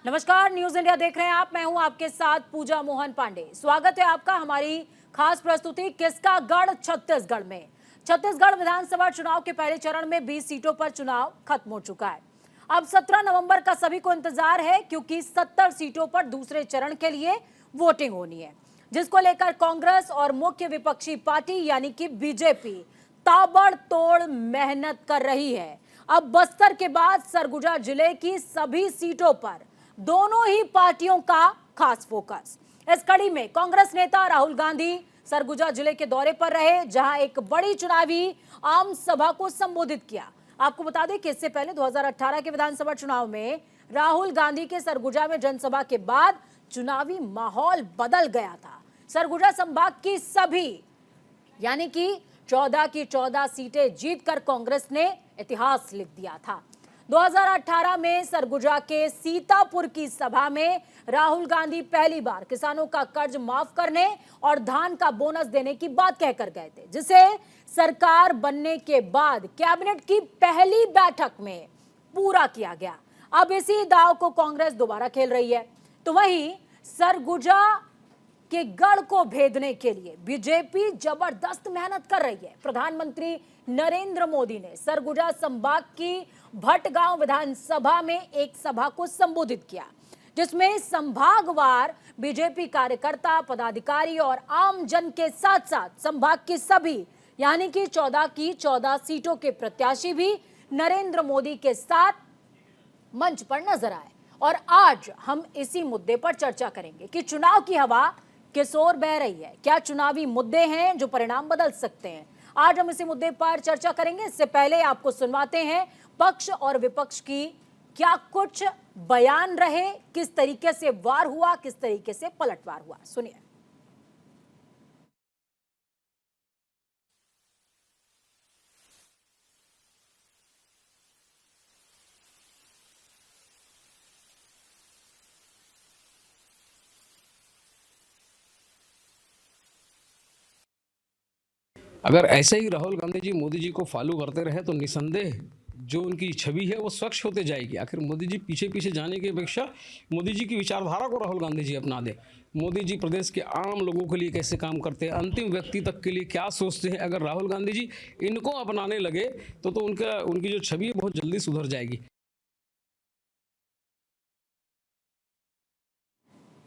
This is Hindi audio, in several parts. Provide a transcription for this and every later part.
नमस्कार, न्यूज इंडिया देख रहे हैं आप। मैं हूं आपके साथ पूजा मोहन पांडे। स्वागत है आपका हमारी खास प्रस्तुति किसका गढ़ छत्तीसगढ़ में। छत्तीसगढ़ विधानसभा चुनाव के पहले चरण में 20 सीटों पर चुनाव खत्म हो चुका है। अब 17 नवंबर का सभी को इंतजार है, क्योंकि 70 सीटों पर दूसरे चरण के लिए वोटिंग होनी है, जिसको लेकर कांग्रेस और मुख्य विपक्षी पार्टी यानी कि बीजेपी ताबड़तोड़ मेहनत कर रही है। अब बस्तर के बाद सरगुजा जिले की सभी सीटों पर दोनों ही पार्टियों का खास फोकस। इस कड़ी में कांग्रेस नेता राहुल गांधी सरगुजा जिले के दौरे पर रहे, जहां एक बड़ी चुनावी आम सभा को संबोधित किया। आपको बता दें कि इससे पहले 2018 के विधानसभा चुनाव में राहुल गांधी के सरगुजा में जनसभा के बाद चुनावी माहौल बदल गया था। सरगुजा संभाग की सभी यानी कि 14 की 14 सीटें जीतकर कांग्रेस ने इतिहास लिख दिया था। 2018 में सरगुजा के सीतापुर की सभा में राहुल गांधी पहली बार किसानों का कर्ज माफ करने और धान का बोनस देने की बात कहकर गए थे, जिसे सरकार बनने के बाद कैबिनेट की पहली बैठक में पूरा किया गया। अब इसी दांव को कांग्रेस दोबारा खेल रही है। तो वहीं सरगुजा के गढ़ को भेदने के लिए बीजेपी जबरदस्त मेहनत कर रही है। प्रधानमंत्री नरेंद्र मोदी ने सरगुजा संभाग की भटगांव विधानसभा में एक सभा को संबोधित किया, जिसमें संभागवार बीजेपी कार्यकर्ता, पदाधिकारी और आम जन के साथ साथ संभाग की सभी यानी कि 14 की 14 सीटों के प्रत्याशी भी नरेंद्र मोदी के साथ मंच पर नजर आए। और आज हम इसी मुद्दे पर चर्चा करेंगे कि चुनाव की हवा किस ओर बह रही है, क्या चुनावी मुद्दे हैं जो परिणाम बदल सकते हैं। आज हम इसी मुद्दे पर चर्चा करेंगे। इससे पहले आपको सुनवाते हैं पक्ष और विपक्ष की क्या कुछ बयान रहे, किस तरीके से वार हुआ, किस तरीके से पलटवार हुआ। सुनिए। अगर ऐसे ही राहुल गांधी जी मोदी जी को फॉलो करते रहे तो निसंदेह जो उनकी छवि है वो स्वच्छ होते जाएगी। आखिर मोदी जी पीछे पीछे जाने की अपेक्षा मोदी जी की विचारधारा को राहुल गांधी जी अपना दे। मोदी जी प्रदेश के आम लोगों के लिए कैसे काम करते हैं, अंतिम व्यक्ति तक के लिए क्या सोचते हैं, अगर राहुल गांधी जी इनको अपनाने लगे तो उनकी जो छवि है बहुत जल्दी सुधर जाएगी।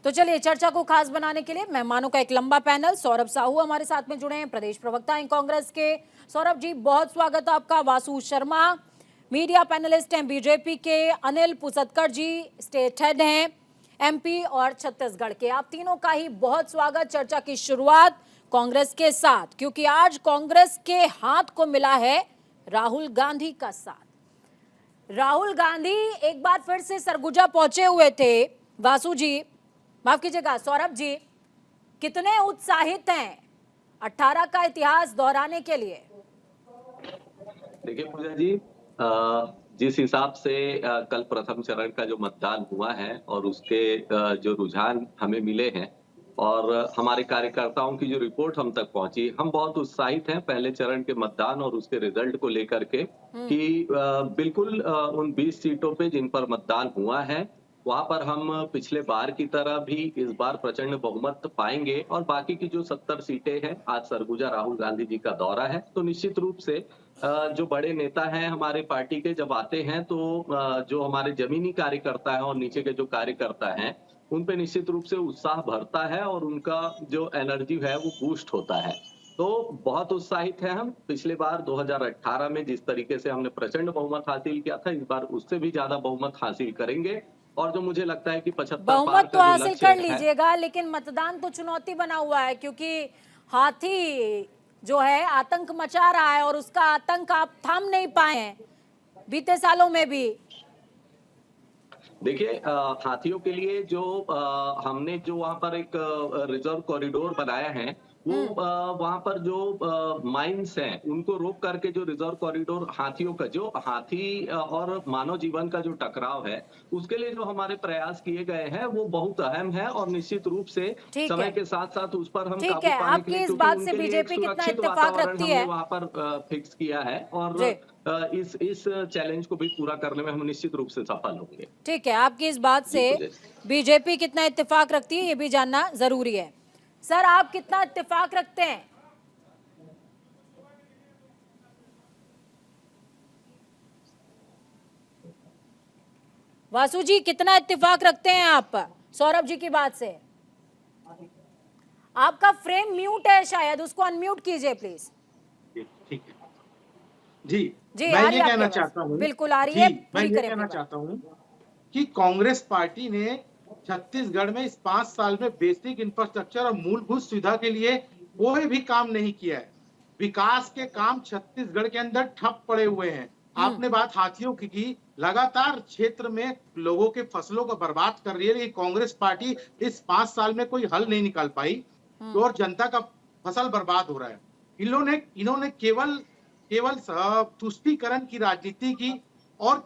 तो चलिए, चर्चा को खास बनाने के लिए मेहमानों का एक लंबा पैनल। सौरभ साहू हमारे साथ में जुड़े हैं, प्रदेश प्रवक्ता हैं कांग्रेस के। सौरभ जी, बहुत स्वागत है आपका। वासु शर्मा मीडिया पैनलिस्ट हैं बीजेपी के। अनिल पुसतकर जी स्टेट हेड हैं एमपी और छत्तीसगढ़ के। आप तीनों का ही बहुत स्वागत। चर्चा की शुरुआत कांग्रेस के साथ, क्योंकि आज कांग्रेस के हाथ को मिला है राहुल गांधी का साथ। राहुल गांधी एक बार फिर से सरगुजा पहुंचे हुए थे। वासु जी, माफ कीजिएगा सौरभ जी, कितने उत्साहित हैं 18 का इतिहास दोहराने के लिए? देखिए पूजा जी, जिस हिसाब से कल प्रथम चरण का जो मतदान हुआ है और उसके जो रुझान हमें मिले हैं और हमारे कार्यकर्ताओं की जो रिपोर्ट हम तक पहुंची, हम बहुत उत्साहित हैं पहले चरण के मतदान और उसके रिजल्ट को लेकर के कि बिल्कुल उन 20 सीटों पे जिन पर मतदान हुआ है वहां पर हम पिछले बार की तरह भी इस बार प्रचंड बहुमत पाएंगे और बाकी की जो 70 सीटें हैं, आज सरगुजा राहुल गांधी जी का दौरा है तो निश्चित रूप से जो बड़े नेता हैं हमारे पार्टी के जब आते हैं तो जो हमारे जमीनी कार्यकर्ता हैं और नीचे के जो कार्यकर्ता हैं उन पे निश्चित रूप से उत्साह भरता है और उनका जो एनर्जी है वो बूस्ट होता है। तो बहुत उत्साहित है हम। पिछले बार 2018 में जिस तरीके से हमने प्रचंड बहुमत हासिल किया था, इस बार उससे भी ज्यादा बहुमत हासिल करेंगे और जो मुझे लगता है कि 75 पार बहुमत तो का जो हासिल लक्ष्य कर है। लीजिएगा, लेकिन मतदान तो चुनौती बना हुआ है, क्योंकि हाथी जो है आतंक मचा रहा है और उसका आतंक आप थाम नहीं पाए हैं बीते सालों में भी। देखिए, हाथियों के लिए जो हमने जो वहां पर एक रिजर्व कॉरिडोर बनाया है वो वहां पर जो माइंस हैं उनको रोक करके जो रिजर्व कॉरिडोर हाथियों का जो हाथी और मानव जीवन का जो टकराव है उसके लिए जो हमारे प्रयास किए गए हैं वो बहुत अहम है और निश्चित रूप से ठीक समय है। के साथ साथ उस पर हम ठीक काबू है, पाने के आपकी लिए, इस क्योंकि बात से उनके लिए एक बीजेपी कितना सुरक्षित इत्तेफाक वातावरण रखती हमने है? वहां पर फिक्स किया है और जी। इस चैलेंज को भी पूरा करने में हम निश्चित रूप से सफल होंगे। ठीक है, आपकी इस बात जी से पूजा जी। बीजेपी कितना इत्तेफाक रखती है ये भी जानना जरूरी है। सर, आप कितना इत्तेफाक रखते हैं? वासु जी, कितना इत्तेफाक रखते हैं आप सौरभ जी की बात से? आपका फ्रेम म्यूट है शायद, उसको अनम्यूट कीजिए प्लीज। ठीक है जी। जी, मैं आ रही ये है कहना आपकी आवाज। चाहता हूँ बिल्कुल आ रही जी, है, मैं पूरी ये करें अपनी कहना बात। चाहता हूँ कि कांग्रेस पार्टी ने छत्तीसगढ़ में इस 5 साल में बेसिक इंफ्रास्ट्रक्चर और मूलभूत सुविधा के लिए कोई भी काम नहीं किया है। विकास के काम छत्तीसगढ़ के अंदर ठप पड़े हुए हैं। आपने बात हाथियों की लगातार क्षेत्र में लोगों के फसलों को बर्बाद कर रही है, लेकिन कांग्रेस पार्टी इस 5 साल में कोई हल नहीं निकाल पाई और जनता का फसल बर्बाद हो रहा है। इन्होंने केवल केवल तुष्टीकरण की राजनीति की और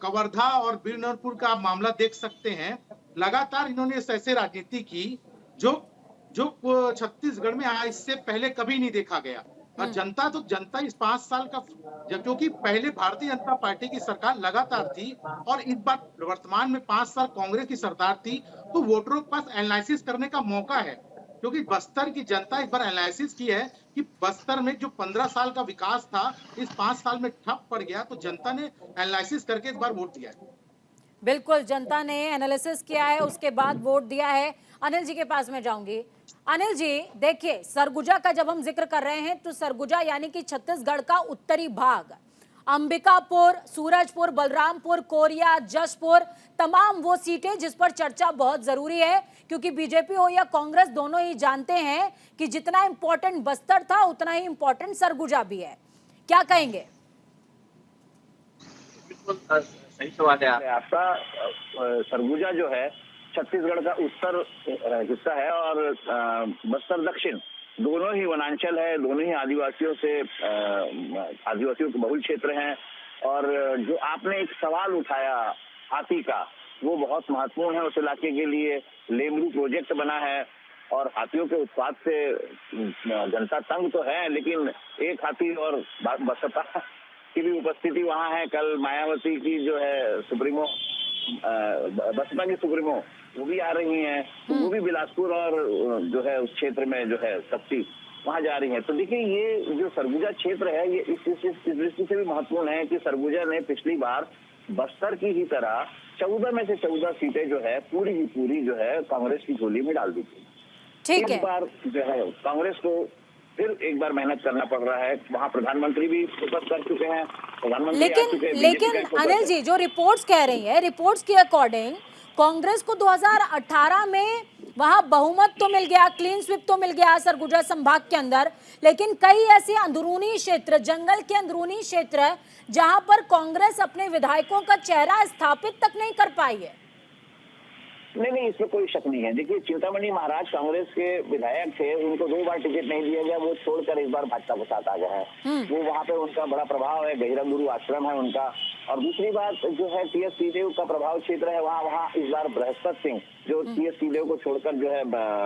कवर्धा और बीरनरपुर का आप मामला देख सकते हैं। लगातार इन्होंने ऐसे राजनीति की जो जो छत्तीसगढ़ में इससे पहले कभी नहीं देखा गया। और जनता इस 5 साल का, क्योंकि पहले भारतीय जनता पार्टी की सरकार लगातार थी और इस बार वर्तमान में 5 साल कांग्रेस की सरकार थी, तो वोटरों के पास एनालिसिस करने का मौका है। क्योंकि बस्तर की जनता इस बार एनालिसिस की है कि बस्तर में जो 15 साल का विकास था इस 5 साल में ठप पड़ गया, तो जनता ने एनालिसिस करके इस बार वोट दिया है। बिल्कुल, जनता ने एनालिसिस किया है, उसके बाद वोट दिया है। अनिल जी के पास में जाऊंगी। अनिल जी, देखिए, सरगुजा का जब हम जिक्र कर रहे हैं तो सरगुजा यानी कि छत्तीसगढ़ का उत्तरी भाग, अंबिकापुर, सूरजपुर, बलरामपुर, कोरिया, जशपुर, तमाम वो सीटें जिस पर चर्चा बहुत जरूरी है, क्योंकि बीजेपी हो या कांग्रेस दोनों ही जानते हैं कि जितना इंपॉर्टेंट बस्तर था उतना ही इंपॉर्टेंट सरगुजा भी है। क्या कहेंगे? बिल्कुल सही सवाल है आपका। सरगुजा जो है छत्तीसगढ़ का उत्तर हिस्सा है और बस्तर दक्षिण, दोनों ही वनांचल है, दोनों ही आदिवासियों के बहुल क्षेत्र हैं। और जो आपने एक सवाल उठाया हाथी का, वो बहुत महत्वपूर्ण है उस इलाके के लिए। लेमरू प्रोजेक्ट बना है और हाथियों के उत्पाद से जनता तंग तो है, लेकिन एक हाथी और बसपा की भी उपस्थिति वहाँ है। कल मायावती की जो है सुप्रीमो, बसपा की सुप्रीमो, वो भी आ रही हैं, तो वो भी बिलासपुर और जो है उस क्षेत्र में जो है शक्ति वहाँ जा रही है। तो देखिए, ये जो सरगुजा क्षेत्र है ये इस दृष्टि से भी महत्वपूर्ण है कि सरगुजा ने पिछली बार बस्तर की ही तरह 14 में से 14 सीटें जो है पूरी की पूरी जो है कांग्रेस की झोली में डाल दी थी। ठीक है, इस बार जो है कांग्रेस को फिर एक बार मेहनत करना पड़ रहा है। वहाँ प्रधानमंत्री भी फोकस कर चुके हैं, प्रधानमंत्री आ चुके हैं, लेकिन अनिल जी, जो रिपोर्ट्स कह रही है, रिपोर्ट्स के अकॉर्डिंग कांग्रेस को 2018 में वहां बहुमत तो मिल गया, क्लीन स्वीप तो मिल गया सरगुजा संभाग के अंदर, लेकिन कई ऐसे अंदरूनी क्षेत्र, जंगल के अंदरूनी क्षेत्र जहां पर कांग्रेस अपने विधायकों का चेहरा स्थापित तक नहीं कर पाई है। नहीं, इसमें कोई शक नहीं है। देखिए, चिंतामणि महाराज कांग्रेस के विधायक थे, उनको 2 बार टिकट नहीं दिया गया, वो छोड़कर इस बार भाजपा के साथ आ गए हैं। वो वहाँ पे उनका बड़ा प्रभाव है, गहिरा गुरु आश्रम है उनका। और दूसरी बात जो है टीएस सिंहदेव का प्रभाव क्षेत्र है, वहाँ इस बार बृहस्पति सिंह जो टीएस सिंहदेव को छोड़कर जो है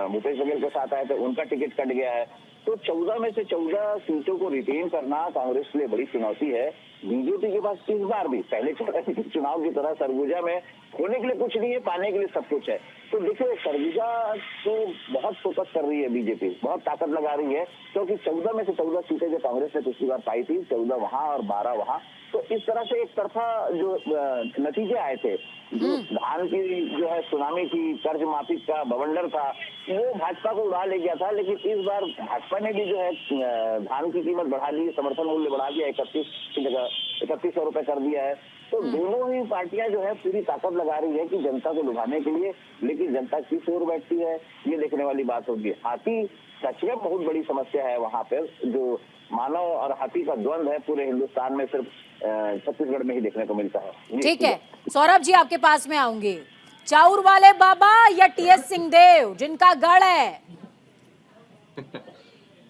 भूपेश बघेल के साथ आए थे, उनका टिकट कट गया है। तो 14 में से 14 सीटों को रिटेन करना कांग्रेस के लिए बड़ी चुनौती है। बीजेपी के पास इस बार भी पहले चुनाव की तरह सरगुजा में खोने के लिए कुछ नहीं है, पाने के लिए सब कुछ है। तो देखिए, सरगुजा तो बहुत फोकस कर रही है बीजेपी, बहुत ताकत लगा रही है, क्योंकि 14 में से 14 सीटें जो कांग्रेस ने पिछली बार पाई थी, 14 वहां और 12 वहां। तो इस तरह से एक तरफा जो नतीजे आए थे, जो धान की जो है सुनामी की, कर्ज माफी का बवंडर था, वो भाजपा को उड़ा ले गया था। लेकिन इस बार भाजपा ने भी जो है धान की कीमत बढ़ा ली, समर्थन मूल्य बढ़ा दिया, 3100 रुपए कर दिया है। तो दोनों ही पार्टियां जो है पूरी ताकत लगा रही है कि जनता को लुभाने के लिए, लेकिन जनता किस ओर बैठती है ये देखने वाली बात होगी। हाथी सच में बहुत बड़ी समस्या है वहाँ पर, जो मानव और हाथी का द्वंद है पूरे हिंदुस्तान में सिर्फ छत्तीसगढ़ में ही देखने को मिलता है। ठीक है, सौरभ जी आपके पास में आऊंगी। चाउर वाले बाबा या टीएस सिंहदेव जिनका गढ़ है?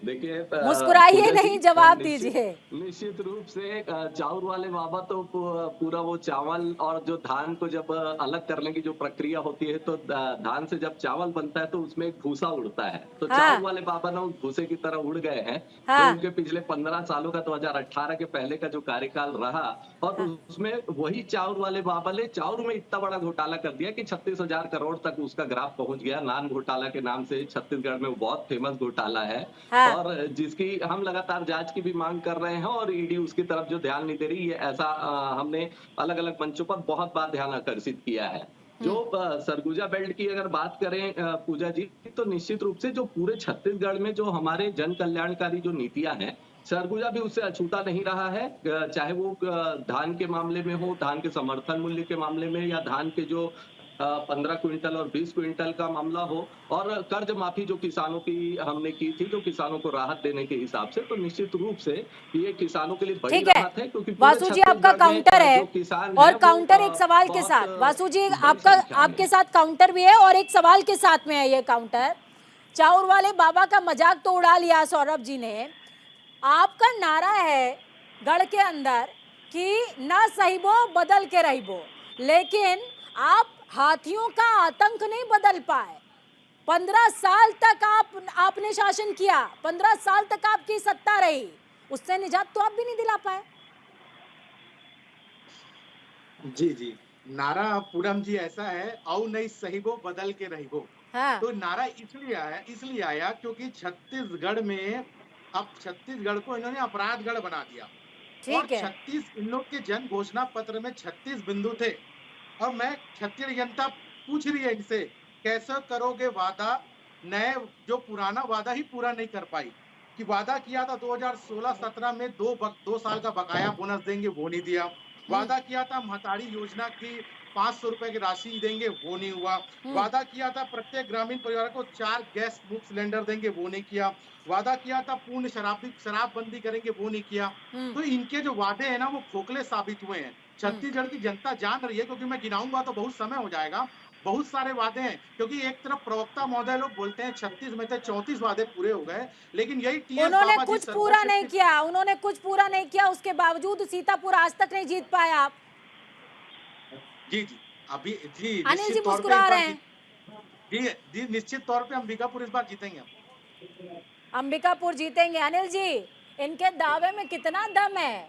देखिए मुस्कुराइए पूजा नहीं, जी, जवाब निश्चित दीजिए। निश्चित रूप से चाउर वाले बाबा तो पूरा वो चावल और जो धान को जब अलग करने की जो प्रक्रिया होती है, तो धान से जब चावल बनता है तो उसमें एक भूसा उड़ता है, तो चाउर हाँ वाले बाबा ना उस भूसे की तरह उड़ गए हैं। जो हाँ उनके पिछले 15 सालों का 2018 के पहले का जो कार्यकाल रहा, और हाँ उसमें वही चाउर वाले बाबा ने चाउर में इतना बड़ा घोटाला कर दिया कि 36,000 करोड़ तक उसका ग्राफ पहुंच गया। नान घोटाला के नाम से छत्तीसगढ़ में वो बहुत फेमस घोटाला है, हाँ और जिसकी हम लगातार जांच की भी मांग कर रहे हैं, और ईडी उसकी तरफ जो ध्यान नहीं दे रही है, ऐसा हमने अलग अलग मंचों पर बहुत बार ध्यान आकर्षित किया है। जो सरगुजा बेल्ट की अगर बात करें पूजा जी, तो निश्चित रूप से जो पूरे छत्तीसगढ़ में जो हमारे जन कल्याणकारी जो नीतियां हैं, सरगुजा भी उससे अछूता नहीं रहा है। चाहे वो धान के मामले में हो, धान के समर्थन मूल्य के मामले में, या धान के जो 15 क्विंटल और 20 क्विंटल का मामला हो, और कर्ज माफी जो किसानों की हमने की थी, जो किसानों को राहत देने के हिसाब से, तो निश्चित रूप से ये किसानों के लिए बड़ी ठीक है। राहत है, क्योंकि पूरे वासु जी आपका छत्तीसगढ़ में काउंटर है, जो किसान और है वो काउंटर एक सवाल के बहुत साथ। वासु जी बड़ी आपका संख्या में आपके है। साथ काउंटर भी है और एक सवाल के साथ में है ये काउंटर। चाउर वाले बाबा का मजाक तो उड़ा लिया सौरभ जी ने। आपका नारा है गढ़ के अंदर कि ना सहिबो बदल के रहिबो, लेकिन आप हाथियों का आतंक नहीं बदल पाए। 15 साल तक आपने शासन किया, 15 साल तक आपकी सत्ता रही, उससे निजात तो आप भी नहीं दिला पाए। जी जी, नारा पूनम जी ऐसा है, औ नहीं सहिबो बदल के रहिबो। हाँ तो नारा इसलिए आया क्योंकि छत्तीसगढ़ में अब छत्तीसगढ़ को इन्होंने अपराधगढ़ बना दिया, और ठीक है। 36 इन लोग के जन घोषणा पत्र में 36 बिंदु थे। और मैं छत्तीसगढ़ जनता पूछ रही है इनसे, कैसे करोगे वादा, नए जो पुराना वादा ही पूरा नहीं कर पाई। कि वादा किया था 2016-17 में 2 साल का बकाया बोनस देंगे, वो नहीं दिया। वादा किया था महतारी योजना की 500 रुपए की राशि देंगे, वो नहीं हुआ। वादा किया था प्रत्येक ग्रामीण परिवार को 4 गैस मुफ्त सिलेंडर देंगे, वो नहीं किया। वादा किया था पूर्ण शराबबंदी करेंगे, वो नहीं किया। तो इनके जो वादे हैं ना, वो खोखले साबित हुए हैं। छत्तीसगढ़ की जनता जान रही है, क्योंकि मैं गिनाऊंगा तो बहुत समय हो जाएगा। बहुत सारे वादे हैं, क्योंकि एक तरफ प्रवक्ता महोदय लोग बोलते हैं 36 में से 34 वादे पूरे हो गए, लेकिन यही टीएस उन्होंने बाबा जी कुछ पूरा नहीं सर्वशक्ति। किया, उन्होंने कुछ पूरा नहीं किया, उसके बावजूद सीतापुर आज तक नहीं जीत पाए आप। जी जी, अभी जी अनिल जी निश्चित तौर पे इस मुस्कुरा बार रहे हैं। जी जी, निश्चित तौर पे अंबिकापुर इस बार जीतेंगे हम। अंबिकापुर जीतेंगे। अनिल जी, इनके दावे में कितना दम है?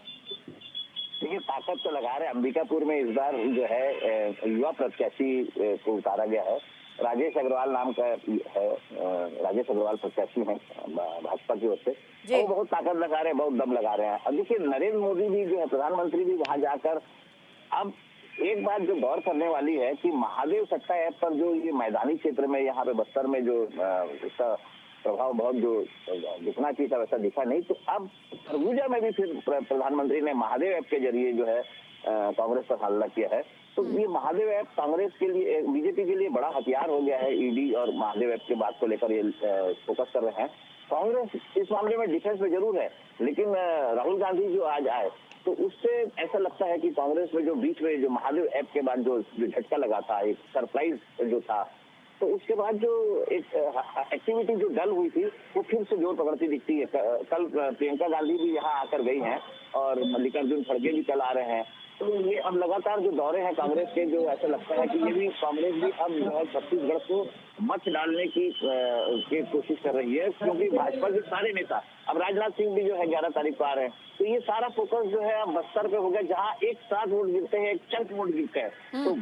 देखिए, ताकत तो लगा रहे हैं। अंबिकापुर में इस बार जो है युवा प्रत्याशी को उतारा गया है। राजेश अग्रवाल नाम का है, राजेश अग्रवाल प्रत्याशी है भाजपा की ओर से। वो बहुत ताकत लगा रहे हैं, बहुत दम लगा रहे हैं। अब देखिए, नरेंद्र मोदी भी जो है, प्रधानमंत्री भी वहां जाकर अब एक बात जो गौर करने वाली है कि महादेव सट्टा ऐप पर जो ये मैदानी क्षेत्र में, यहाँ पे बस्तर में जो इसका प्रभाव बहुत जो दिखना चाहिए था, वैसा दिखा नहीं। तो अब सरगुजा में भी फिर प्रधानमंत्री ने महादेव ऐप के जरिए जो है कांग्रेस पर हमला किया है। तो ये महादेव ऐप कांग्रेस के लिए, बीजेपी के लिए बड़ा हथियार हो गया है। ईडी और महादेव ऐप की बात को लेकर ये फोकस कर रहे हैं। कांग्रेस इस मामले में डिफेंस में जरूर है, लेकिन राहुल गांधी जो आज आए, तो उससे ऐसा लगता है कि कांग्रेस में जो बीच में जो महादेव ऐप के बाद जो झटका लगा था, एक सरप्राइज जो था, तो उसके बाद जो एक एक्टिविटी जो डल हुई थी, वो फिर से जोर पकड़ती दिखती है। कल प्रियंका गांधी भी यहाँ आकर गई हैं, और मल्लिकार्जुन खड़गे भी कल आ रहे हैं। तो ये अब लगातार जो दौरे हैं कांग्रेस के, जो ऐसा लगता है कि ये भी कांग्रेस भी अब जो है छत्तीसगढ़ को मत डालने की कोशिश कर रही है, क्योंकि भाजपा के सारे नेता, अब राजनाथ सिंह भी जो है 11 तारीख को आ रहे हैं, तो ये सारा फोकस जो है अब बस्तर पे हो गया, जहाँ एक साथ वोट गिरते हैं, एक चंक वोट गिरते हैं। तो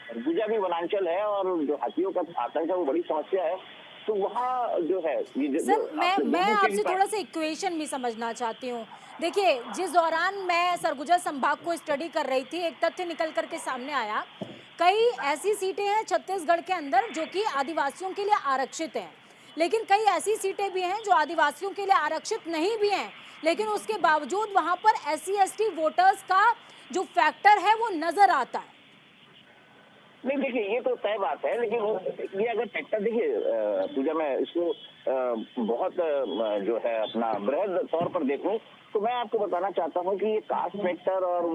सरगुजा भी वनांचल है, और जो हाथियों का आतंक है वो बड़ी समस्या है। तो वहाँ जो है ये सर, मैं आपसे थोड़ा सा इक्वेशन भी समझना चाहती हूँ। देखिए, जिस दौरान मैं सरगुजा संभाग को स्टडी कर रही थी, एक तथ्य निकल करके सामने आया। कई ऐसी सीटें हैं छत्तीसगढ़ के अंदर जो कि आदिवासियों के लिए आरक्षित हैं, लेकिन कई ऐसी सीटें भी हैं जो आदिवासियों के लिए आरक्षित नहीं भी हैं, लेकिन उसके बावजूद वहां पर SC/ST वोटर्स का जो फैक्टर है वो नजर आता है। नहीं, देखिए, ये तो तय बात है, लेकिन ये अगर फैक्टर देखिए पूजा, मैं इसको बहुत जो है अपना बृहद तौर पर देखूं, तो मैं आपको बताना चाहता हूं कि ये कास्ट फैक्टर और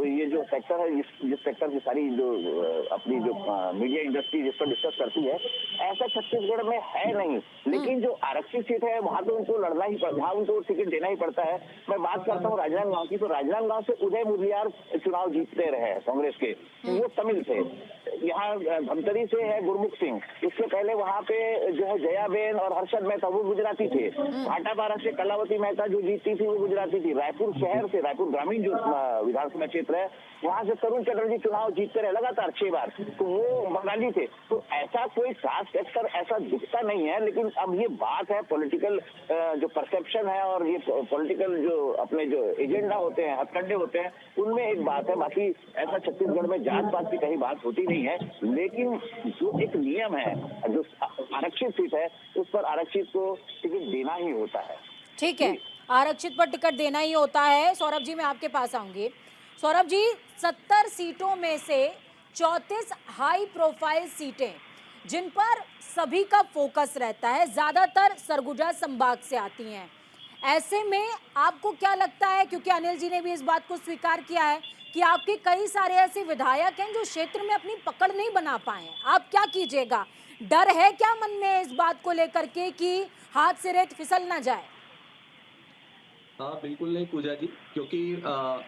ये जो फैक्टर है, जिस फैक्टर की सारी जो अपनी जो मीडिया इंडस्ट्री जिस पर डिस्कस करती है, ऐसा छत्तीसगढ़ में है नहीं। लेकिन जो आरक्षित सीट है वहां तो उनको लड़ना ही पड़ता है, उनको टिकट देना ही पड़ता है। मैं बात करता हूँ राजनांदगांव की, तो राजनांदगांव से उदय मुदलियार चुनाव जीतते रहे कांग्रेस के, वो तमिल थे। यहाँ धमतरी से है गुरमुख सिंह, इससे पहले वहाँ पे जो है जयाबेन और हर्षद मेहता वो गुजराती थे। भाटापारा से कलावती मेहता जो जीती थी वो गुजराती थी। रायपुर शहर से, रायपुर ग्रामीण जो विधानसभा क्षेत्र है, वहाँ से तरुण चटर्जी चुनाव जीतते रहे लगातार 6 बार, तो वो बंगाली थे। तो ऐसा कोई खास फैक्टर ऐसा दिखता नहीं है। लेकिन अब ये बात है पॉलिटिकल जो परसेप्शन है और ये पॉलिटिकल जो अपने जो एजेंडा होते हैं, हथकंडे होते हैं, उनमें एक बात है। बाकी ऐसा छत्तीसगढ़ में जात पात की कहीं बात होती नहीं है। लेकिन जो एक नियम है, जो आरक्षित सीट है, उस पर आरक्षित को टिकट देना ही होता है। ठीक है, आरक्षित पर टिकट देना ही होता है। सौरभ जी, मैं आपके पास आऊंगी। सौरभ जी, 70 सीटों में से 34 हाई प्रोफाइल सीटें जिन पर सभी का फोकस रहता है, ज्यादातर सरगुजा संभाग से आती हैं। ऐसे में आपको क्या लगता है, क्योंकि अनिल जी ने भी इस बात को स्वीकार किया है कि आपके कई सारे ऐसे विधायक हैं जो क्षेत्र में अपनी पकड़ नहीं बना पाए हैं, आप क्या कीजिएगा? डर है क्या मन में इस बात को लेकर के कि हाथ से रेत फिसल ना जाए? हाँ, बिल्कुल नहीं पूजा जी, क्योंकि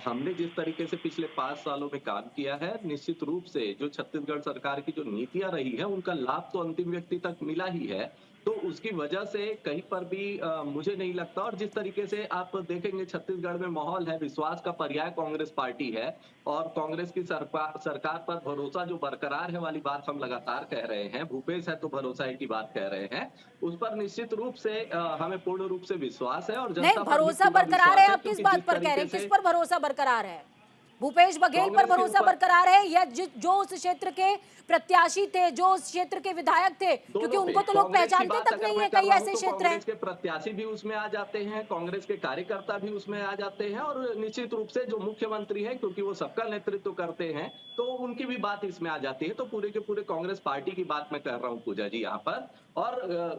हमने जिस तरीके से पिछले 5 सालों में काम किया है, निश्चित रूप से जो छत्तीसगढ़ सरकार की जो नीतियां रही है, उनका लाभ तो अंतिम व्यक्ति तक मिला ही है। तो उसकी वजह से कहीं पर भी मुझे नहीं लगता। और जिस तरीके से आप देखेंगे छत्तीसगढ़ में माहौल है, विश्वास का पर्याय कांग्रेस पार्टी है, और कांग्रेस की सरकार पर भरोसा जो बरकरार है वाली बात हम लगातार कह रहे हैं। भूपेश है तो भरोसा है की बात कह रहे हैं, उस पर निश्चित रूप से हमें पूर्ण रूप से विश्वास है। और नहीं, जनता पर भी भरोसा पूरा बरकरार विश्वास है, आप किस क्योंकि बात जिस पर कह रहे हैं? तरीके किस से पर भरोसा बरकरार है? भूपेश बघेल पर कांग्रेस के भरोसा ऊपर बरकरार है, या जो उस क्षेत्र के प्रत्याशी थे, जो उस क्षेत्र के विधायक थे? क्योंकि उनको तो लोग कांग्रेस की पहचानते बात तक अगर नहीं है, मैं कर कई रहा हूं ऐसे तो क्षेत्र हैं। कांग्रेस के प्रत्याशी भी उसमें आ जाते हैं, कांग्रेस के कार्यकर्ता भी उसमें आ जाते हैं, और निश्चित रूप से जो मुख्यमंत्री है, क्योंकि वो सबका नेतृत्व करते हैं, तो उनकी भी बात इसमें आ जाती है। तो पूरे के पूरे कांग्रेस पार्टी की बात मैं कर रहा हूँ पूजा जी यहाँ पर। और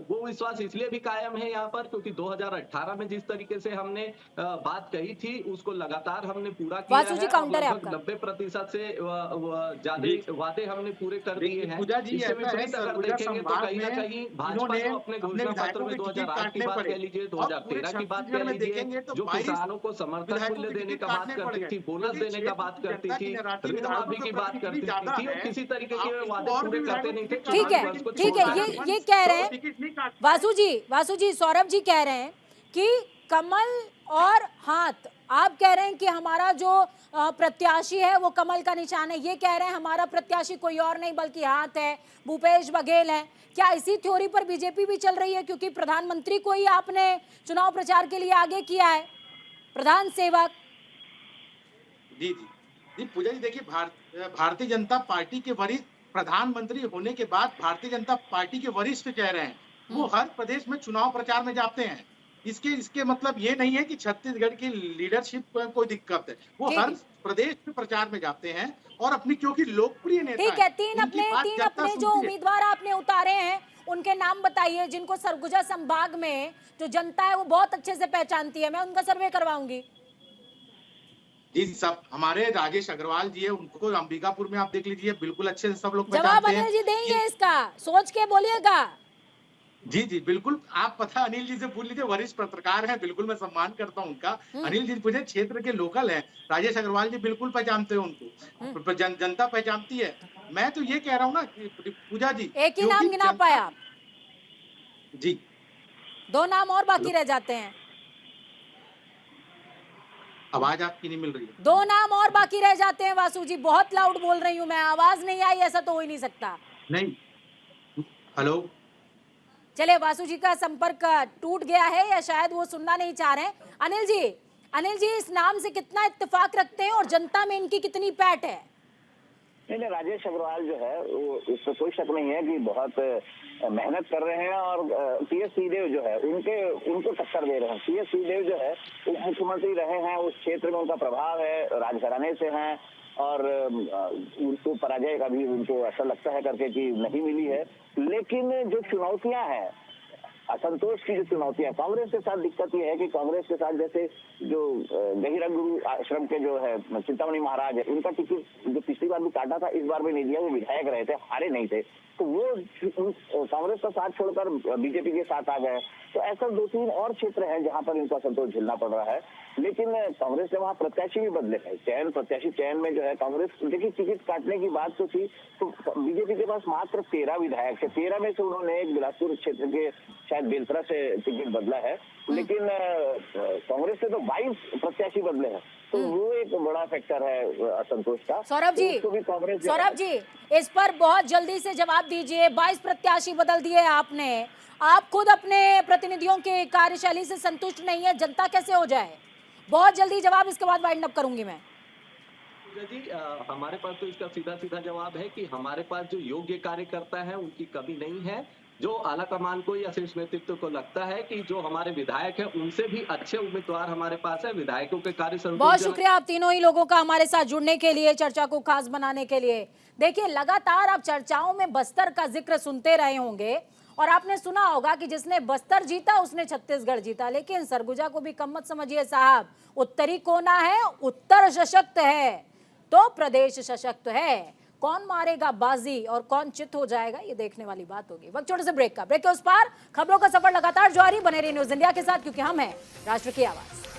वो विश्वास इसलिए भी कायम है यहाँ पर क्योंकि 2018 में जिस तरीके से हमने बात कही थी, उसको लगातार हमने पूरा किया वासु जी, है। काउंटर है लगभग आपका। 90% से ज्यादा वादे हमने पूरे कर दिए हैं। पूजा जी, इसके ऐसा है विपरीत अगर सरगुजा देखेंगे तो संभाग कहीं ना में कहीं भाजपा इन्होंने जो अपने अपने घोषणा पत्र विधायकों में के टिकट 2008 की काटने बात पड़े, कह लीजिए, और पूरे 2013 की बात छत्तीसगढ़ कह में लीजिए, देखेंगे तो जो 22 किसानों को समर्थन विधायकों मूल्य के देने टिकट का बात काटने पड़ करती गए, थी, बोनस क्योंकि देने का क्षेत्र बात की करती जनता थी, की नाराजगी ऋण विधायकों माफी के की प्रति बात इतनी करती ज्यादा थी, और है, किसी तरीके आप के इसको वादे और भी पूरे करते विधायकों नहीं के थे। टिकट ठीक काटने है, कांग्रेस को लेकिन ठीक छोड़ है, दिया। ये कह रहे हैं टिकट नहीं काट पाए। वासु जी, कह रहे हैं कि कमल और हाथ, आप कह रहे हैं कि हमारा जो प्रत्याशी है वो कमल का निशान है, ये कह रहे हैं हमारा प्रत्याशी कोई और नहीं बल्कि हाथ है, भूपेश बघेल है। क्या इसी थ्योरी पर बीजेपी भी चल रही है? क्योंकि प्रधानमंत्री को ही आपने चुनाव प्रचार के लिए आगे किया है, प्रधान सेवक। जी जी जी पूजा जी, देखिए भारतीय जनता पार्टी के वरिष्ठ प्रधानमंत्री होने के बाद भारतीय जनता पार्टी के वरिष्ठ कह रहे हैं वो हर प्रदेश में चुनाव प्रचार में जाते हैं। इसके मतलब ये नहीं है कि छत्तीसगढ़ की लीडरशिप में कोई दिक्कत है, वो ठीक हर है, प्रदेश में प्रचार में जाते हैं और अपनी क्योंकि लोकप्रिय नेता ठीक है। है, उनकी बात तीन जनता अपने जो सुनती है। उम्मीदवार आपने उतारे हैं उनके नाम बताइए, जिनको सरगुजा संभाग में जो जनता है वो बहुत अच्छे से पहचानती है। मैं उनका सर्वे करवाऊंगी। जी, सब हमारे राजेश अग्रवाल जी है, उनको अंबिकापुर में आप देख लीजिए, बिल्कुल अच्छे से सब लोग जवाब पहचानते अनिल जी हैं। देंगे इसका, सोच के बोलिएगा। जी जी बिल्कुल, आप पता अनिल जी से पूछ लीजिए, वरिष्ठ पत्रकार हैं, बिल्कुल मैं सम्मान करता हूं उनका। अनिल जी पूछे क्षेत्र के लोकल हैं, राजेश अग्रवाल जी बिल्कुल पहचानते हैं उनको, जनता पहचानती है। मैं तो ये कह रहा हूँ ना पूजा जी, एक ही नाम गिना पाए आप, जी 2 नाम और बाकी रह जाते हैं। आवाज आपकी नहीं मिल रही है। 2 नाम और बाकी रह जाते हैं वासु जी, बहुत लाउड बोल रही हूं मैं, आवाज नहीं आई, ऐसा तो हो ही नहीं सकता। नहीं, हेलो, चले, वासु जी का संपर्क टूट गया है या शायद वो सुनना नहीं चाह रहे हैं। अनिल जी इस नाम से कितना इत्तेफाक रखते हैं और जनता में इनकी कितनी पैठ है? नहीं, राजेश अग्रवाल जो है वो, इसमें कोई शक नहीं है कि बहुत मेहनत कर रहे हैं, और सीएस सिंहदेव जो है उनको टक्कर दे रहे हैं। सीएस सिंहदेव जो है उप मुख्यमंत्री रहे हैं, उस क्षेत्र में उनका प्रभाव है, राजघराने से हैं, और उनको पराजय का भी उनको ऐसा लगता है करके कि नहीं मिली है। लेकिन जो चुनौतियां हैं असंतोष की जो चुनौतियां, कांग्रेस के साथ दिक्कत ये है कि कांग्रेस के साथ जैसे जो गहिरा गुरु आश्रम के जो है चिंतामणि महाराज है, उनका टिकट जो पिछली बार भी काटा था, इस बार भी नहीं दिया। वो विधायक रहे थे, हारे नहीं थे, तो वो कांग्रेस का साथ छोड़कर बीजेपी के साथ आ गए। तो ऐसा 2-3 और क्षेत्र हैं जहां पर इनको असंतोष झेलना पड़ रहा है। लेकिन कांग्रेस ने वहां प्रत्याशी भी बदले हैं, प्रत्याशी चयन में जो है कांग्रेस, देखिए टिकट काटने की बात तो थी, तो बीजेपी के पास मात्र 13 विधायक थे, 13 में से उन्होंने एक बिलासपुर क्षेत्र के शायद बेलतरा से टिकट बदला है, लेकिन कांग्रेस से तो 22 प्रत्याशी बदले हैं। तो वो एक बड़ा फैक्टर है असंतोष का। सौरभ जी, तो भी कांग्रेस सौरभ जी, इस पर बहुत जल्दी से जवाब दीजिए। 22 प्रत्याशी बदल दिए आपने, आप खुद अपने प्रतिनिधियों के कार्यशैली से संतुष्ट नहीं है, जनता कैसे हो जाए? बहुत जल्दी जवाब, इसके बाद वाइंड अप करूंगी मैं। जी हमारे पास तो इसका सीधा सीधा जवाब है कि हमारे पास जो योग्य कार्यकर्ता है उनकी कमी नहीं है। जो आला कमान को या शीर्ष नेतृत्व को लगता है कि जो हमारे विधायक हैं उनसे भी अच्छे उम्मीदवार हमारे पास है, विधायकों के कार्य बहुत शुक्रिया आप तीनों ही लोगों का हमारे साथ जुड़ने के लिए, चर्चा को खास बनाने के लिए। देखिए, लगातार आप चर्चाओं में बस्तर का जिक्र सुनते रहे होंगे और आपने सुना होगा कि जिसने बस्तर जीता उसने छत्तीसगढ़ जीता, लेकिन सरगुजा को भी कम मत समझिए साहब। उत्तरी कोना है, उत्तर सशक्त है तो प्रदेश सशक्त है। कौन मारेगा बाजी और कौन चित हो जाएगा, ये देखने वाली बात होगी। वक्त छोटे से ब्रेक का, ब्रेक के उस पार खबरों का सफर लगातार जारी, बने रहिए न्यूज इंडिया के साथ, क्योंकि हम हैं राष्ट्र की आवाज।